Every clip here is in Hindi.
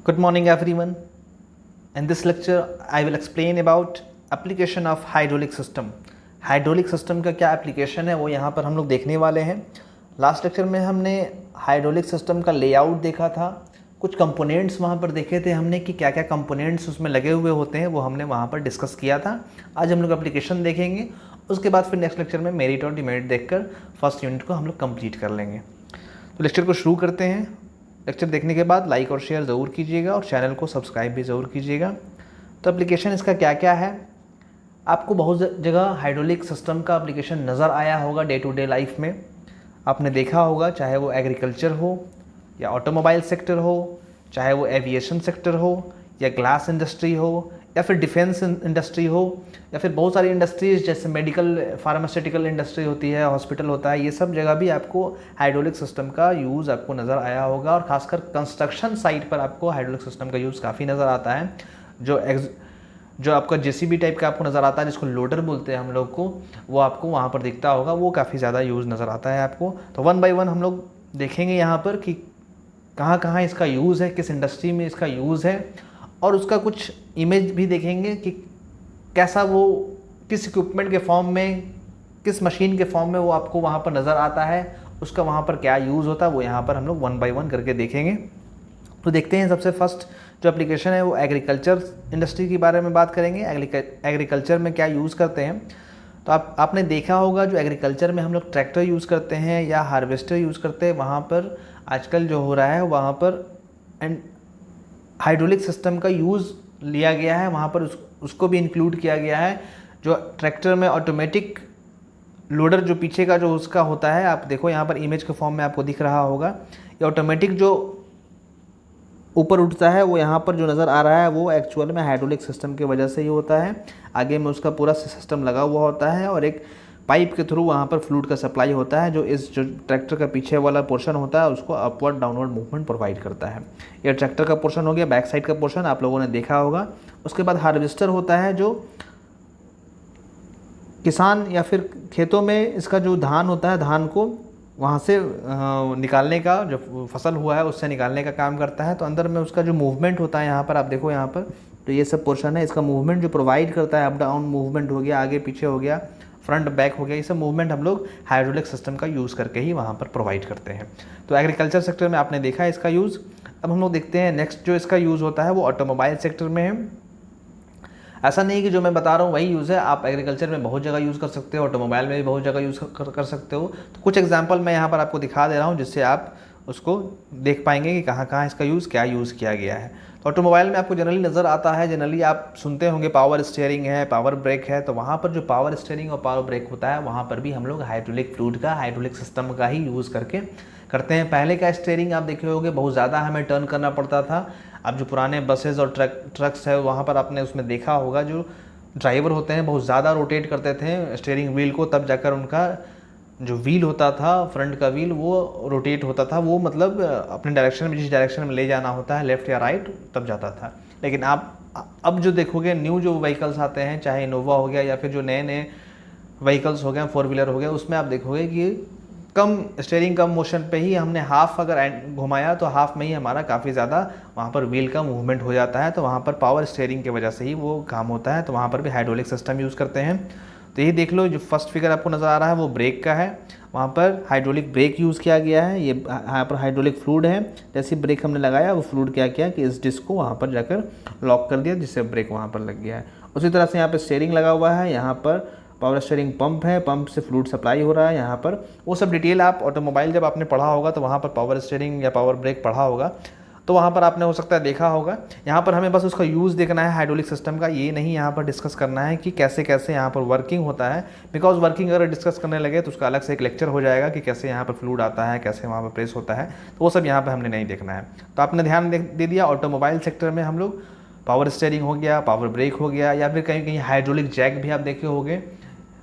Good morning everyone. In this lecture I will explain about application of hydraulic system. Hydraulic system का क्या एप्लीकेशन है वो यहाँ पर हम लोग देखने वाले हैं। लास्ट लेक्चर में हमने हाइड्रोलिक सिस्टम का लेआउट देखा था, कुछ कंपोनेंट्स वहाँ पर देखे थे हमने कि क्या क्या कंपोनेंट्स उसमें लगे हुए होते हैं, वो हमने वहाँ पर डिस्कस किया था। आज हम लोग एप्लीकेशन देखेंगे, उसके बाद फिर नेक्स्ट लेक्चर में मेरिट और डिमेरिट देखकर फर्स्ट यूनिट को हम लोग कंप्लीट कर लेंगे। तो लेक्चर को शुरू करते हैं। लेक्चर देखने के बाद लाइक और शेयर ज़रूर कीजिएगा और चैनल को सब्सक्राइब भी ज़रूर कीजिएगा। तो एप्लीकेशन इसका क्या क्या है, आपको बहुत जगह हाइड्रोलिक सिस्टम का एप्लीकेशन नज़र आया होगा डे टू डे लाइफ में। आपने देखा होगा, चाहे वो एग्रीकल्चर हो या ऑटोमोबाइल सेक्टर हो, चाहे वो एविएशन सेक्टर हो या ग्लास इंडस्ट्री हो या फिर डिफेंस इंडस्ट्री हो या फिर बहुत सारी इंडस्ट्रीज जैसे मेडिकल फार्मास्यूटिकल इंडस्ट्री होती है, हॉस्पिटल होता है, ये सब जगह भी आपको हाइड्रोलिक सिस्टम का यूज़ आपको नज़र आया होगा। और ख़ासकर कंस्ट्रक्शन साइट पर आपको हाइड्रोलिक सिस्टम का यूज़ काफ़ी नज़र आता है। जो आपका जेसीबी टाइप का आपको नज़र आता है, जिसको लोडर बोलते हैं हम लोग को, वो आपको वहाँ पर दिखता होगा, वो काफ़ी ज़्यादा यूज़ नज़र आता है आपको। तो वन बाय वन हम लोग देखेंगे यहाँ पर कि कहाँ कहाँ इसका यूज़ है, किस इंडस्ट्री में इसका यूज़ है, और उसका कुछ इमेज भी देखेंगे कि कैसा वो किस इक्विपमेंट के फॉर्म में, किस मशीन के फॉर्म में वो आपको वहाँ पर नज़र आता है, उसका वहाँ पर क्या यूज़ होता है, वो यहाँ पर हम लोग वन बाय वन करके देखेंगे। तो देखते हैं, सबसे फर्स्ट जो एप्लीकेशन है वो एग्रीकल्चर इंडस्ट्री के बारे में बात करेंगे। एग्रीकल्चर में क्या यूज़ करते हैं, तो आपने देखा होगा जो एग्रीकल्चर में हम लोग ट्रैक्टर यूज़ करते हैं या हार्वेस्टर यूज़ करते हैं, वहाँ पर आजकल जो हो रहा है वहाँ पर हाइड्रोलिक सिस्टम का यूज़ लिया गया है, वहाँ पर उसको भी इंक्लूड किया गया है। जो ट्रैक्टर में ऑटोमेटिक लोडर जो पीछे का जो उसका होता है, आप देखो यहाँ पर इमेज के फॉर्म में आपको दिख रहा होगा, ये ऑटोमेटिक जो ऊपर उठता है वो यहाँ पर जो नज़र आ रहा है वो एक्चुअल में हाइड्रोलिक सिस्टम की वजह से ही होता है। आगे में उसका पूरा सिस्टम लगा हुआ होता है और एक पाइप के थ्रू वहाँ पर फ्लूइड का सप्लाई होता है, जो जो ट्रैक्टर का पीछे वाला पोर्शन होता है उसको अपवर्ड डाउनवर्ड मूवमेंट प्रोवाइड करता है। ये ट्रैक्टर का पोर्शन हो गया, बैक साइड का पोर्शन आप लोगों ने देखा होगा। उसके बाद हार्वेस्टर होता है, जो किसान या फिर खेतों में इसका जो धान होता है, धान को वहाँ से निकालने का, जो फसल हुआ है उससे निकालने का काम करता है। तो अंदर में उसका जो मूवमेंट होता है, यहाँ पर आप देखो, यहाँ पर तो ये सब पोर्शन है, इसका मूवमेंट जो प्रोवाइड करता है, अप डाउन मूवमेंट हो गया, आगे पीछे हो गया, फ्रंट बैक हो गया, ये सब मूवमेंट हम लोग हाइड्रोलिक सिस्टम का यूज़ करके ही वहाँ पर प्रोवाइड करते हैं। तो एग्रीकल्चर सेक्टर में आपने देखा है इसका यूज़। अब हम लोग देखते हैं नेक्स्ट जो इसका यूज़ होता है वो ऑटोमोबाइल सेक्टर में है। ऐसा नहीं कि जो मैं बता रहा हूँ वही यूज़ है, आप एग्रीकल्चर में बहुत जगह यूज़ कर सकते हो, ऑटोमोबाइल में भी बहुत जगह यूज़ कर सकते हो। तो कुछ एग्जांपल मैं यहाँ पर आपको दिखा दे रहा हूँ, जिससे आप उसको देख पाएंगे कि कहाँ कहाँ इसका यूज़ क्या यूज़ किया गया है। तो ऑटोमोबाइल में आपको जनरली नज़र आता है, जनरली आप सुनते होंगे पावर स्टीयरिंग है, पावर ब्रेक है। तो वहाँ पर जो पावर स्टीयरिंग और पावर ब्रेक होता है, वहाँ पर भी हम लोग हाइड्रोलिक फ्लूइड का, हाइड्रोलिक सिस्टम का ही यूज़ करके करते हैं। पहले का स्टीयरिंग आप देखे होंगे बहुत ज़्यादा हमें टर्न करना पड़ता था। अब जो पुराने बसेज और ट्रक्स है, वहाँ पर आपने उसमें देखा होगा जो ड्राइवर होते हैं बहुत ज़्यादा रोटेट करते थे स्टीयरिंग व्हील को, तब जाकर उनका जो व्हील होता था, फ्रंट का व्हील, वो रोटेट होता था, वो मतलब अपने डायरेक्शन में, जिस डायरेक्शन में ले जाना होता है, लेफ़्ट या राइट, तब जाता था। लेकिन आप अब जो देखोगे न्यू जो व्हीकल्स आते हैं, चाहे इनोवा हो गया या फिर जो नए नए व्हीकल्स हो गए, 4 व्हीलर हो गया, उसमें आप देखोगे कि कम स्टीयरिंग कम मोशन पे ही हमने हाफ अगर घुमाया तो हाफ में ही हमारा काफ़ी ज़्यादा वहाँ पर व्हील का मूवमेंट हो जाता है। तो वहाँ पर पावर स्टीयरिंग की वजह से ही वो काम होता है। तो वहाँ पर भी हाइड्रोलिक सिस्टम यूज़ करते हैं। तो ये देख लो, जो फर्स्ट फिगर आपको नज़र आ रहा है वो ब्रेक का है, वहाँ पर हाइड्रोलिक ब्रेक यूज़ किया गया है। ये यहाँ पर हाइड्रोलिक फ्लूइड है, जैसे ब्रेक हमने लगाया वो फ्लूइड क्या किया कि इस डिस्क को वहाँ पर जाकर लॉक कर दिया, जिससे ब्रेक वहाँ पर लग गया है। उसी तरह से यहाँ पर स्टीयरिंग लगा हुआ है, यहाँ पर पावर स्टीयरिंग पंप है, पंप से फ्लूइड सप्लाई हो रहा है यहाँ पर। वो सब डिटेल आप ऑटोमोबाइल जब आपने पढ़ा होगा तो वहाँ पर पावर स्टीयरिंग या पावर ब्रेक पढ़ा होगा, तो वहाँ पर आपने हो सकता है देखा होगा। यहाँ पर हमें बस उसका यूज़ देखना है हाइड्रोलिक सिस्टम का, ये नहीं यहाँ पर डिस्कस करना है कि कैसे कैसे यहाँ पर वर्किंग होता है। बिकॉज वर्किंग अगर डिस्कस करने लगे तो उसका अलग से एक लेक्चर हो जाएगा कि कैसे यहाँ पर फ्लूइड आता है, कैसे वहाँ पर प्रेस होता है, तो वो सब यहाँ पर हमने नहीं देखना है। तो आपने ध्यान दे दिया, ऑटोमोबाइल सेक्टर में हम लोग पावर स्टीयरिंग हो गया, पावर ब्रेक हो गया, या फिर कहीं कहीं हाइड्रोलिक जैक भी आप देखे होंगे।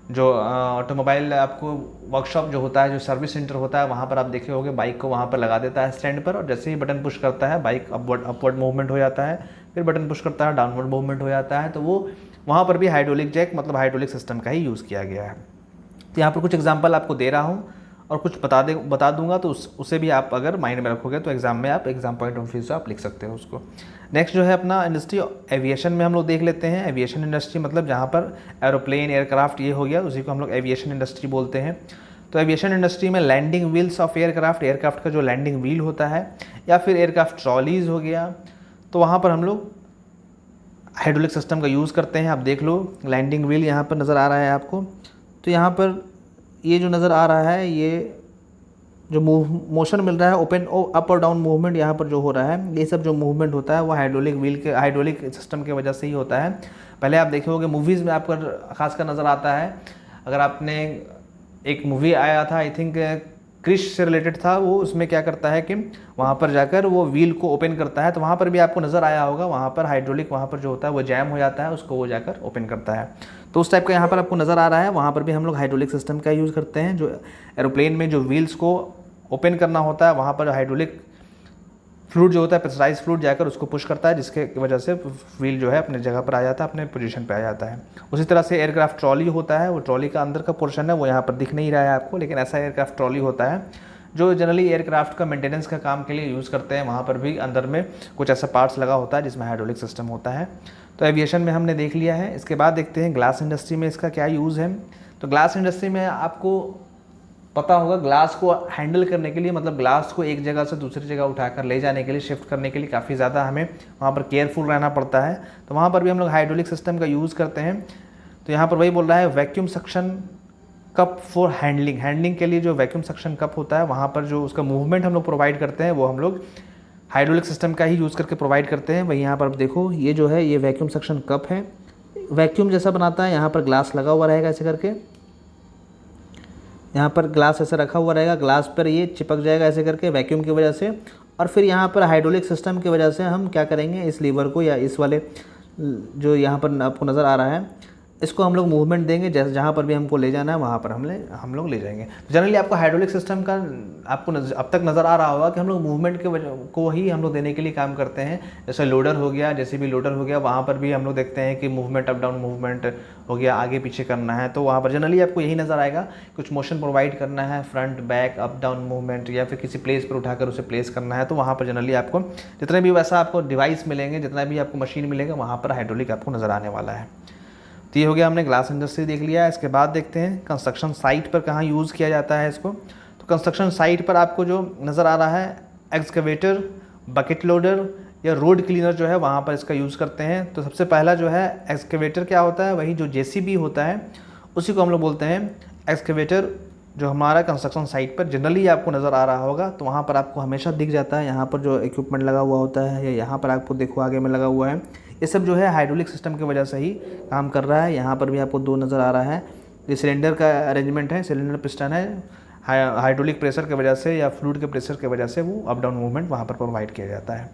जो ऑटोमोबाइल आपको वर्कशॉप जो होता है, जो सर्विस सेंटर होता है, वहाँ पर आप देखे होंगे बाइक को वहाँ पर लगा देता है स्टैंड पर, और जैसे ही बटन पुश करता है बाइक अपवर्ड मूवमेंट हो जाता है, फिर बटन पुश करता है डाउनवर्ड मूवमेंट हो जाता है। तो वो वहाँ पर भी हाइड्रोलिक जैक मतलब हाइड्रोलिक सिस्टम का ही यूज़ किया गया है। तो यहाँ पर कुछ एग्जांपल आपको दे रहा हूँ और कुछ बता दूंगा, तो उसे भी आप अगर माइंड में रखोगे तो एग्जाम में आप एग्जाम पॉइंट ऑफ व्यू से आप लिख सकते हो उसको। नेक्स्ट जो है अपना इंडस्ट्री एविएशन में हम लोग देख लेते हैं। एविएशन इंडस्ट्री मतलब जहाँ पर एरोप्लेन, एयरक्राफ्ट ये हो गया, उसी को हम लोग एविएशन इंडस्ट्री बोलते हैं। तो एविएशन इंडस्ट्री में landing wheels of aircraft, aircraft का जो लैंडिंग व्हील होता है, या फिर एयरक्राफ्ट ट्रॉलीज हो गया, तो वहाँ पर हम लोग हाइड्रोलिक सिस्टम का यूज़ करते हैं। आप देख लो लैंडिंग व्हील यहाँ पर नज़र आ रहा है आपको, तो यहाँ पर ये जो नज़र आ रहा है, ये जो मोशन मिल रहा है, ओपन अप और डाउन मूवमेंट यहाँ पर जो हो रहा है, ये सब जो मूवमेंट होता है वो हाइड्रोलिक व्हील के, हाइड्रोलिक सिस्टम की वजह से ही होता है। पहले आप देखे होगे मूवीज़ में आपको खासकर नज़र आता है, अगर आपने एक मूवी आया था आई थिंक क्रिश से रिलेटेड था वो, उसमें क्या करता है कि वहाँ पर जाकर वो व्हील को ओपन करता है, तो वहाँ पर भी आपको नज़र आया होगा, वहाँ पर हाइड्रोलिक वहाँ पर जो होता है वो जैम हो जाता है, उसको वो जाकर ओपन करता है। तो उस टाइप का यहाँ पर आपको नज़र आ रहा है, वहाँ पर भी हम लोग हाइड्रोलिक सिस्टम का यूज़ करते हैं। जो एरोप्लेन में जो व्हील्स को ओपन करना होता है, वहाँ पर हाइड्रोलिक फ्लूइड जो होता है, प्रेशराइज फ्लूइड जाकर उसको पुश करता है, जिसके वजह से व्हील जो है अपने जगह पर आ जाता है, अपने पोजीशन पे आ जाता है। उसी तरह से एयरक्राफ्ट ट्रॉली होता है, वो ट्रॉली का अंदर का पोर्शन है वो यहाँ पर दिख नहीं रहा है आपको, लेकिन ऐसा एयरक्राफ्ट ट्रॉली होता है जो जनरली एयरक्राफ्ट का मेंटेनेंस का काम के लिए यूज़ करते हैं। वहाँ पर भी अंदर में कुछ ऐसा पार्ट्स लगा होता है जिसमें हाइड्रोलिक सिस्टम होता है। तो एविएशन में हमने देख लिया है। इसके बाद देखते हैं ग्लास इंडस्ट्री में इसका क्या यूज़ है। तो ग्लास इंडस्ट्री में आपको पता होगा, ग्लास को हैंडल करने के लिए, मतलब ग्लास को एक जगह से दूसरी जगह उठाकर ले जाने के लिए, शिफ्ट करने के लिए काफ़ी ज़्यादा हमें वहाँ पर केयरफुल रहना पड़ता है। तो वहाँ पर भी हम लोग हाइड्रोलिक सिस्टम का यूज़ करते हैं। तो यहाँ पर वही बोल रहा है vacuum suction cup for handling, handling के लिए जो वैक्यूम सक्शन कप होता है, वहाँ पर जो उसका मूवमेंट हम लोग प्रोवाइड करते हैं, वो हम लोग हाइड्रोलिक सिस्टम का ही यूज़ करके प्रोवाइड करते हैं। वही यहाँ पर आप देखो, ये जो है ये वैक्यूम सक्शन कप है, वैक्यूम जैसा बनाता है, यहाँ पर ग्लास लगा हुआ रहेगा ऐसे करके, यहाँ पर ग्लास ऐसे रखा हुआ रहेगा, ग्लास पर ये चिपक जाएगा ऐसे करके वैक्यूम की वजह से। और फिर यहाँ पर हाइड्रोलिक सिस्टम की वजह से हम क्या करेंगे, इस लीवर को या इस वाले जो यहाँ पर आपको नज़र आ रहा है, इसको हम लोग मूवमेंट देंगे, जैसे जहाँ पर भी हमको ले जाना है वहाँ पर हम लोग ले जाएंगे। जनरली आपको हाइड्रोलिक सिस्टम का आपको अब तक नज़र आ रहा होगा कि हम लोग मूवमेंट के वजह को ही हम लोग देने के लिए काम करते हैं। जैसे लोडर हो गया, जैसे भी लोडर हो गया, वहाँ पर भी हम लोग देखते हैं कि मूवमेंट अप डाउन मूवमेंट हो गया, आगे पीछे करना है, तो वहाँ पर जनरली आपको यही नज़र आएगा, कुछ मोशन प्रोवाइड करना है, front back up down movement, या फिर किसी प्लेस पर उठाकर उसे प्लेस करना है, तो वहाँ पर जनरली आपको जितने भी वैसा आपको डिवाइस मिलेंगे, जितना भी आपको मशीन मिलेगा, वहाँ पर हाइड्रोलिक आपको नज़र आने वाला है। तो ये हो गया, हमने ग्लास इंडस्ट्री देख लिया। इसके बाद देखते हैं कंस्ट्रक्शन साइट पर कहाँ यूज़ किया जाता है इसको। तो कंस्ट्रक्शन साइट पर आपको जो नज़र आ रहा है, एक्सकवेटर, बकेट लोडर या रोड क्लीनर जो है, वहाँ पर इसका यूज़ करते हैं। तो सबसे पहला जो है एक्सकवेटर क्या होता है, वही जो जेसीबी होता है उसी को हम लोग बोलते हैं एक्सकवेटर। जो हमारा कंस्ट्रक्शन साइट पर जनरली आपको नज़र आ रहा होगा, तो वहाँ पर आपको हमेशा दिख जाता है, यहाँ पर जो इक्विपमेंट लगा हुआ होता है, या यहाँ पर आपको देखो आगे में लगा हुआ है, ये सब जो है हाइड्रोलिक सिस्टम की वजह से ही काम कर रहा है। यहाँ पर भी आपको दो नज़र आ रहा है, ये सिलेंडर का अरेंजमेंट है, सिलेंडर पिस्टन है, हाइड्रोलिक प्रेशर की वजह से या फ्लूइड के प्रेशर की वजह से वो अप डाउन मूवमेंट वहाँ पर प्रोवाइड किया जाता है।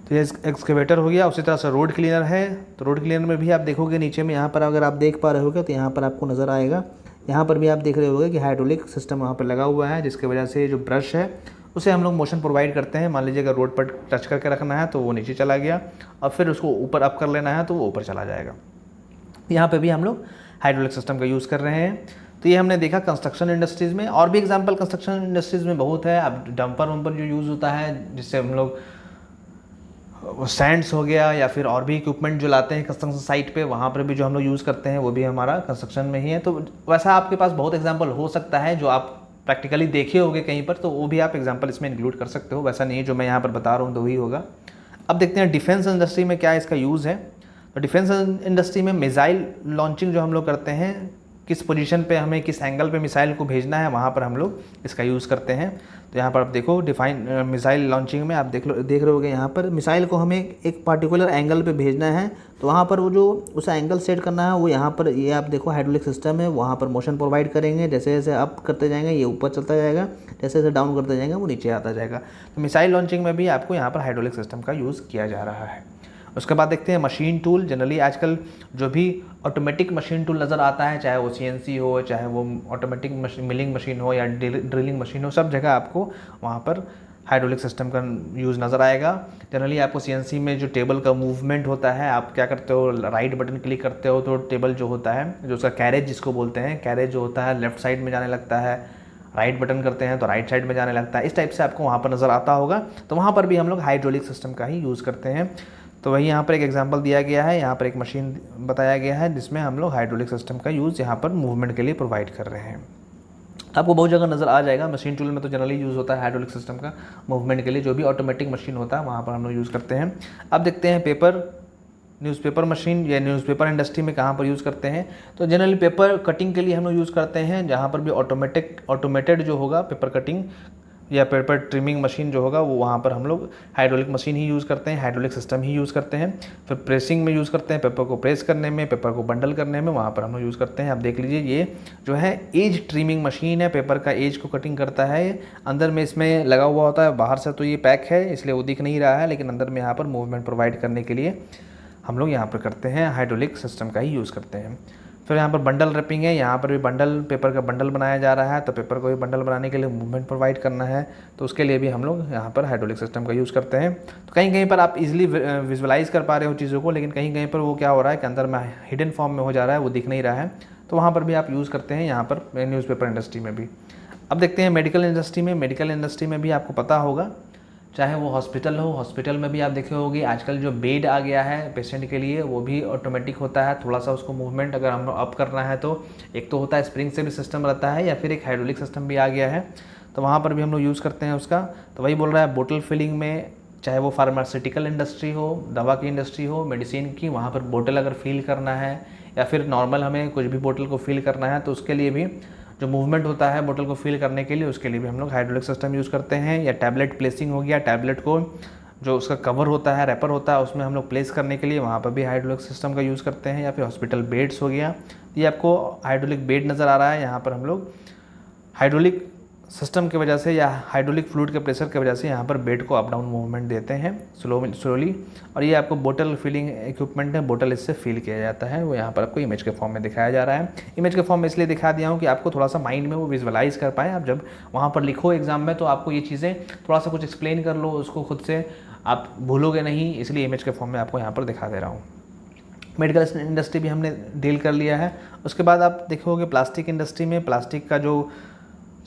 तो ये एक्सकवेटर हो गया। उसी तरह से रोड क्लीनर है, तो रोड क्लीनर में भी आप देखोगे नीचे में, यहाँ पर अगर आप देख पा रहे होगे तो यहाँ पर आपको नज़र आएगा, यहाँ पर भी आप देख रहे होगे कि हाइड्रोलिक सिस्टम वहाँ पर लगा हुआ है, जिसकी वजह से जो ब्रश है उसे हम लोग मोशन प्रोवाइड करते हैं। मान लीजिए अगर रोड पर टच करके रखना है तो वो नीचे चला गया, और फिर उसको ऊपर अप कर लेना है तो वो ऊपर चला जाएगा। यहाँ पे भी हम लोग हाइड्रोलिक सिस्टम का यूज़ कर रहे हैं। तो ये हमने देखा कंस्ट्रक्शन इंडस्ट्रीज़ में। और भी एग्जांपल कंस्ट्रक्शन इंडस्ट्रीज़ में बहुत है। अब डंपर वंपर जो यूज़ होता है, जिससे हम लोग सैंड्स हो गया या फिर और भी इक्विपमेंट जो लाते हैं कंस्ट्रक्शन साइट पे, वहाँ पर भी जो हम लोग यूज़ करते हैं वो भी हमारा कंस्ट्रक्शन में ही है। तो वैसा आपके पास बहुत एग्जांपल हो सकता है जो आप प्रैक्टिकली देखे होंगे कहीं पर, तो वो भी आप एग्जांपल इसमें इंक्लूड कर सकते हो। वैसा नहीं जो मैं यहाँ पर बता रहा हूँ तो वही होगा। अब देखते हैं डिफेंस इंडस्ट्री में क्या इसका यूज़ है। तो डिफेंस इंडस्ट्री में मिसाइल लॉन्चिंग जो हम लोग करते हैं, किस पोजीशन पे हमें किस एंगल पे मिसाइल को भेजना है, वहाँ पर हम लोग इसका यूज़ करते हैं। तो यहाँ पर आप देखो मिसाइल लॉन्चिंग में आप देख रहे होगे, यहाँ पर मिसाइल को हमें एक पार्टिकुलर एंगल पे भेजना है, तो वहाँ पर वो जो उस एंगल सेट करना है वो यहाँ पर ये आप देखो हाइड्रोलिक सिस्टम है, वहाँ पर मोशन प्रोवाइड करेंगे। जैसे जैसे अप करते जाएंगे ये ऊपर चलता जाएगा, जैसे जैसे डाउन करते जाएंगे वो नीचे आता जाएगा। तो मिसाइल लॉन्चिंग में भी आपको यहाँ पर हाइड्रोलिक सिस्टम का यूज़ किया जा रहा है। उसके बाद देखते हैं मशीन टूल। जनरली आजकल जो भी ऑटोमेटिक मशीन टूल नज़र आता है, चाहे वो CNC हो, चाहे वो ऑटोमेटिक मिलिंग मशीन हो या ड्रिलिंग मशीन हो, सब जगह आपको वहाँ पर हाइड्रोलिक सिस्टम का यूज़ नज़र आएगा। जनरली आपको CNC में जो टेबल का मूवमेंट होता है, आप क्या करते हो, राइट बटन क्लिक करते हो तो टेबल जो होता है, जो उसका कैरेज जिसको बोलते हैं, कैरेज जो होता है लेफ़्ट साइड में जाने लगता है, राइट बटन करते हैं तो राइट साइड में जाने लगता है। इस टाइप से आपको वहाँ पर नज़र आता होगा। तो वहाँ पर भी हम लोग हाइड्रोलिक सिस्टम का ही यूज़ करते हैं। तो वही यहाँ पर एक एग्जांपल दिया गया है, यहाँ पर एक मशीन बताया गया है जिसमें हम लोग हाइड्रोलिक सिस्टम का यूज़ यहाँ पर मूवमेंट के लिए प्रोवाइड कर रहे हैं। आपको बहुत जगह नज़र आ जाएगा। मशीन टूल में तो जनरली यूज़ होता है हाइड्रोलिक सिस्टम का मूवमेंट के लिए, जो भी ऑटोमेटिक मशीन होता है वहाँ पर हम लोग यूज़ करते हैं। अब देखते हैं पेपर न्यूज़पेपर मशीन या न्यूज़पेपर इंडस्ट्री में कहाँ पर यूज़ करते हैं। तो जनरली पेपर कटिंग के लिए हम लोग यूज़ करते हैं, जहाँ पर भी ऑटोमेटेड जो होगा पेपर कटिंग या पेपर ट्रिमिंग मशीन जो होगा वो वहाँ पर हम लोग हाइड्रोलिक मशीन ही यूज़ करते हैं, हाइड्रोलिक सिस्टम ही यूज़ करते हैं। फिर प्रेसिंग में यूज़ करते हैं, पेपर को प्रेस करने में, पेपर को बंडल करने में, वहाँ पर हम लोग यूज़ करते हैं। आप देख लीजिए ये जो है एज ट्रिमिंग मशीन है, पेपर का एज को कटिंग करता है। अंदर में इसमें लगा हुआ होता है, बाहर से तो ये पैक है इसलिए वो दिख नहीं रहा है, लेकिन अंदर में यहाँ पर मूवमेंट प्रोवाइड करने के लिए हम लोग यहाँ पर करते हैं, हाइड्रोलिक सिस्टम का ही यूज़ करते हैं। फिर यहाँ पर बंडल रैपिंग है, यहाँ पर भी बंडल पेपर का बंडल बनाया जा रहा है, तो पेपर को भी बंडल बनाने के लिए मूवमेंट प्रोवाइड करना है, तो उसके लिए भी हम लोग यहाँ पर हाइड्रोलिक सिस्टम का यूज़ करते हैं। तो कहीं कहीं पर आप इजीली विजुअलाइज़ कर पा रहे हो चीज़ों को, लेकिन कहीं कहीं पर वो क्या हो रहा है कि अंदर में हिडन फॉर्म में हो जा रहा है, वो दिख नहीं रहा है, तो वहाँ पर भी आप यूज़ करते हैं यहाँ पर न्यूज़पेपर इंडस्ट्री में भी। अब देखते हैं मेडिकल इंडस्ट्री में। मेडिकल इंडस्ट्री में भी आपको पता होगा, चाहे वो हॉस्पिटल हो, हॉस्पिटल में भी आप देखे होंगे आजकल जो बेड आ गया है पेशेंट के लिए वो भी ऑटोमेटिक होता है। थोड़ा सा उसको मूवमेंट अगर हम अप करना है तो एक तो होता है स्प्रिंग से भी सिस्टम रहता है, या फिर एक हाइड्रोलिक सिस्टम भी आ गया है, तो वहाँ पर भी हम लोग यूज़ करते हैं उसका। तो वही बोल रहा है बोतल फिलिंग में, चाहे वो फार्मास्यूटिकल इंडस्ट्री हो, दवा की इंडस्ट्री हो, मेडिसिन की, वहाँ पर बोतल अगर फिल करना है या फिर नॉर्मल हमें कुछ भी बोतल को फिल करना है तो उसके लिए भी जो मूवमेंट होता है बोतल को फिल करने के लिए, उसके लिए भी हम लोग हाइड्रोलिक सिस्टम यूज़ करते हैं। या टैबलेट प्लेसिंग हो गया, टैबलेट को जो उसका कवर होता है, रैपर होता है, उसमें हम लोग प्लेस करने के लिए वहाँ पर भी हाइड्रोलिक सिस्टम का यूज़ करते हैं। या फिर हॉस्पिटल बेड्स हो गया, ये आपको हाइड्रोलिक बेड नज़र आ रहा है, यहाँ पर हम लोग हाइड्रोलिक सिस्टम की वजह से या हाइड्रोलिक फ्लूइड के प्रेशर की वजह से यहाँ पर बेड को अप डाउन मूवमेंट देते हैं स्लोली। और ये आपको बोतल फिलिंग इक्विपमेंट है, बोतल इससे फिल किया जाता है, वो यहाँ पर आपको इमेज के फॉर्म में दिखाया जा रहा है। इमेज के फॉर्म में इसलिए दिखा दिया हूँ कि आपको थोड़ा सा माइंड में वो विजुअलाइज कर पाएँ। आप जब वहाँ पर लिखो एग्जाम में तो आपको ये चीज़ें थोड़ा सा कुछ एक्सप्लेन कर लो, उसको खुद से आप भूलोगे नहीं, इसलिए इमेज के फॉर्म में आपको यहाँ पर दिखा दे रहा हूँ। मेडिकल इंडस्ट्री भी हमने डील कर लिया है। उसके बाद आप देखोगे प्लास्टिक इंडस्ट्री में, प्लास्टिक का जो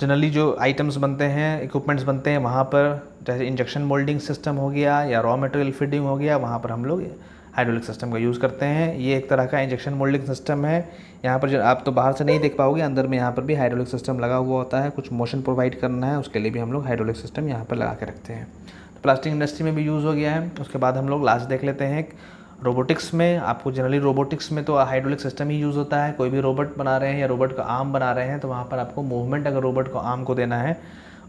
जनरली जो आइटम्स बनते हैं, इक्विपमेंट्स बनते हैं, वहाँ पर जैसे इंजेक्शन मोल्डिंग सिस्टम हो गया या रॉ मटेरियल फीडिंग हो गया, वहाँ पर हम लोग हाइड्रोलिक सिस्टम का यूज़ करते हैं। ये एक तरह का इंजेक्शन मोल्डिंग सिस्टम है। यहाँ पर जो आप तो बाहर से नहीं देख पाओगे, अंदर में यहाँ पर भी हाइड्रोलिक सिस्टम लगा हुआ होता है। कुछ मोशन प्रोवाइड करना है उसके लिए भी हम लोग हाइड्रोलिक सिस्टम यहाँ पर लगा के रखते हैं। तो प्लास्टिक इंडस्ट्री में भी यूज़ हो गया है। उसके बाद हम लोग लास्ट देख लेते हैं रोबोटिक्स में। आपको जनरली रोबोटिक्स में तो हाइड्रोलिक सिस्टम ही यूज़ होता है। कोई भी रोबोट बना रहे हैं या रोबोट का आर्म बना रहे हैं तो वहाँ पर आपको मूवमेंट, अगर रोबोट को आर्म को देना है,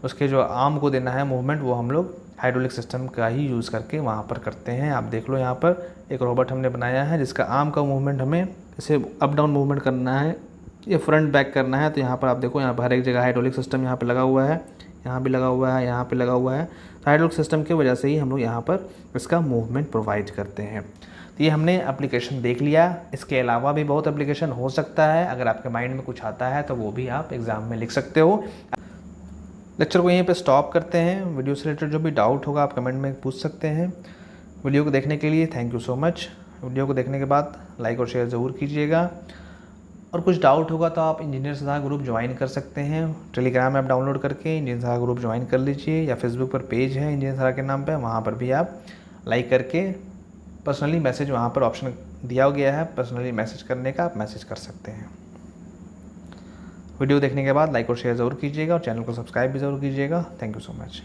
उसके जो आर्म को देना है मूवमेंट, वो हम लोग हाइड्रोलिक सिस्टम का ही यूज़ करके वहाँ पर करते हैं। आप देख लो यहाँ पर एक रोबोट हमने बनाया है जिसका आर्म का मूवमेंट हमें इसे अप डाउन मूवमेंट करना है या फ्रंट बैक करना है। तो यहाँ पर आप देखो, यहाँ पर हर एक जगह हाइड्रोलिक सिस्टम यहाँ पर लगा हुआ है, यहाँ भी लगा हुआ है, यहाँ पे लगा हुआ है। तो हाइड्रोलिक सिस्टम की वजह से ही हम लोग यहाँ पर इसका मूवमेंट प्रोवाइड करते हैं। तो ये हमने एप्लीकेशन देख लिया। इसके अलावा भी बहुत एप्लीकेशन हो सकता है, अगर आपके माइंड में कुछ आता है तो वो भी आप एग्ज़ाम में लिख सकते हो। लेक्चर को यहीं पे स्टॉप करते हैं। वीडियो से रिलेटेड जो भी डाउट होगा आप कमेंट में पूछ सकते हैं। वीडियो को देखने के लिए thank you so much. Video को देखने के बाद लाइक और शेयर ज़रूर कीजिएगा, और कुछ डाउट होगा तो आप इंजीनियर सलाह ग्रुप ज्वाइन कर सकते हैं। टेलीग्राम ऐप डाउनलोड करके इंजीनियर सलाह ग्रुप ज्वाइन कर लीजिए, या फेसबुक पर पेज है इंजीनियर सलाह के नाम पे, वहाँ पर भी आप लाइक करके पर्सनली मैसेज, वहाँ पर ऑप्शन दिया गया है पर्सनली मैसेज करने का, आप मैसेज कर सकते हैं। वीडियो देखने के बाद लाइक और शेयर ज़रूर कीजिएगा और चैनल को सब्सक्राइब भी ज़रूर कीजिएगा। Thank you so much.